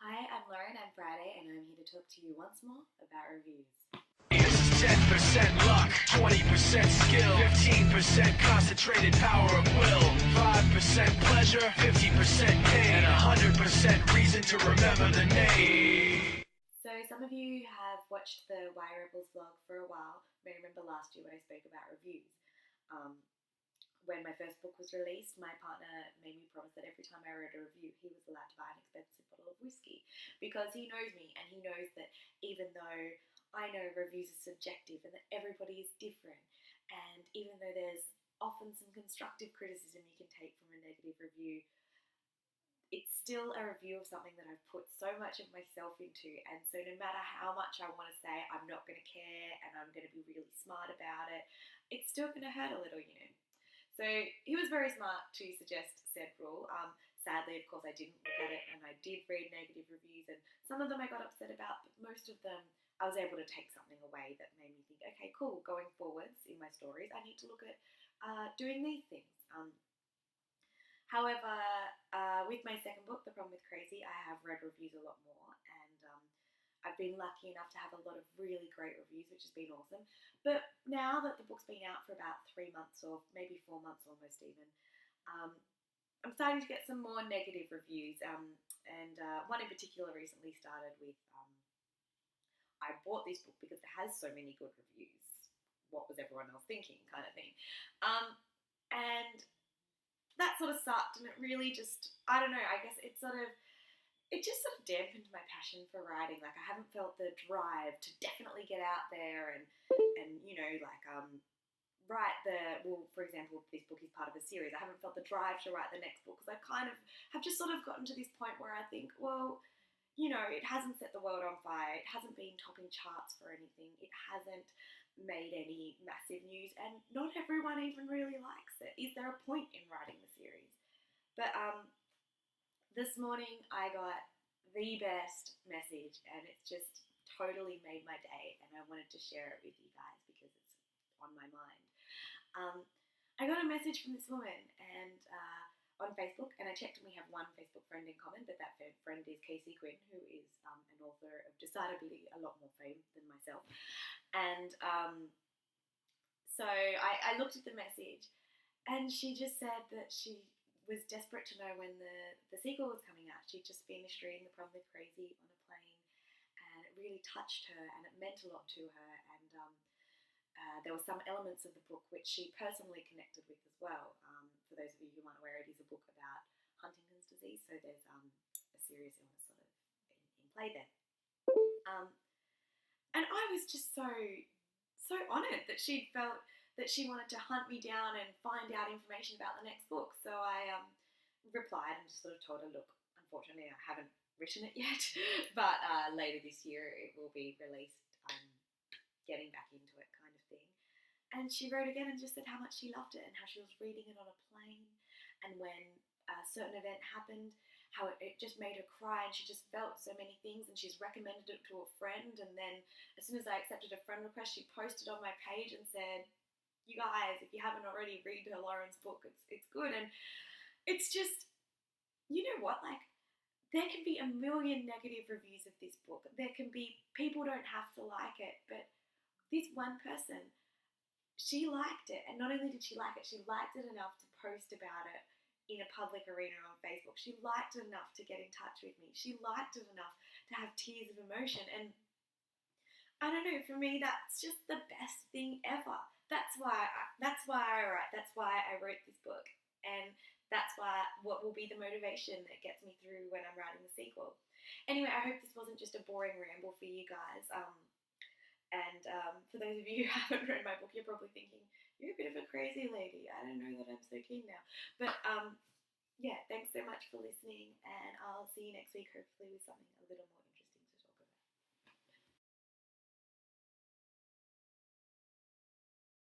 Hi, I'm Lauren. I'm Friday, and I'm here to talk to you once more about reviews. This is 10% luck, 20% skill, 15% concentrated power of will, 5% pleasure, 50% pain, and 100% reason to remember the name. So, some of you have watched the Y Rebels vlog for a while. You may remember last year when I spoke about reviews. Um, when my first book was released, my partner made me promise that every time I wrote a review, he was allowed to buy an expensive bottle of whiskey because he knows me and he knows that even though I know reviews are subjective and that everybody is different, and even though there's often some constructive criticism you can take from a negative review, it's still a review of something that I've put so much of myself into, and so no matter how much I want to say I'm not going to care and I'm going to be really smart about it, it's still going to hurt a little. So he was very smart to suggest said rule. Sadly, of course, I didn't look at it, and I did read negative reviews, and some of them I got upset about, but most of them I was able to take something away that made me think, okay, cool, going forwards in my stories, I need to look at doing these things. However, with my second book, The Problem with Crazy, I have read reviews a lot more, and I've been lucky enough to have a lot of really great reviews, which has been awesome. But now that the book's been out for about 3 months, or maybe 4 months almost even, um, I'm starting to get some more negative reviews, and one in particular recently started with, I bought this book because it has so many good reviews. What was everyone else thinking, kind of thing. And that sort of sucked, and it really just, I don't know, I guess it just sort of dampened my passion for writing. Like, I haven't felt the drive to definitely get out there and write for example, this book is part of a series. I haven't felt the drive to write the next book because I kind of have just sort of gotten to this point where I think, well, it hasn't set the world on fire. It hasn't been topping charts for anything. It hasn't made any massive news, and not everyone even really likes it. Is there a point in writing the series? But this morning I got the best message, and it's just totally made my day, and I wanted to share it with you guys because it's on my mind. I got a message from this woman, and on Facebook, and I checked, and we have one Facebook friend in common, but that friend is Casey Quinn, who is an author of decidedly a lot more fame than myself. And so I looked at the message, and she just said that she was desperate to know when the sequel was coming out. She'd just finished reading The Problem with Crazy on a plane, and it really touched her, and it meant a lot to her. And there were some elements of the book which she personally connected with as well. For those of you who aren't aware, it is a book about Huntington's disease, so there's a serious illness sort of in play there. And I was just so honoured that she'd felt that she wanted to hunt me down and find out information about the next book. So I replied and just sort of told her, look, unfortunately I haven't written it yet, but later this year it will be released. I'm getting back into it, kind of thing. And she wrote again and just said how much she loved it and how she was reading it on a plane, and when a certain event happened, how it just made her cry, and she just felt so many things, and she's recommended it to a friend. And then as soon as I accepted a friend request, she posted on my page and said, you guys, if you haven't already, read her Lauren's book, it's good. And it's just, you know what, like, there can be a million negative reviews of this book. There can be, people don't have to like it, but this one person, she liked it, and not only did she like it, she liked it enough to post about it in a public arena on Facebook. She liked it enough to get in touch with me. She liked it enough to have tears of emotion. And I don't know, for me, that's just the best thing ever. That's why I write. That's why I wrote this book. And that's what will be the motivation that gets me through when I'm writing the sequel. Anyway, I hope this wasn't just a boring ramble for you guys. And for those of you who haven't read my book, you're probably thinking, you're a bit of a crazy lady. I don't know that I'm so keen now. But yeah, thanks so much for listening, and I'll see you next week, hopefully with something a little more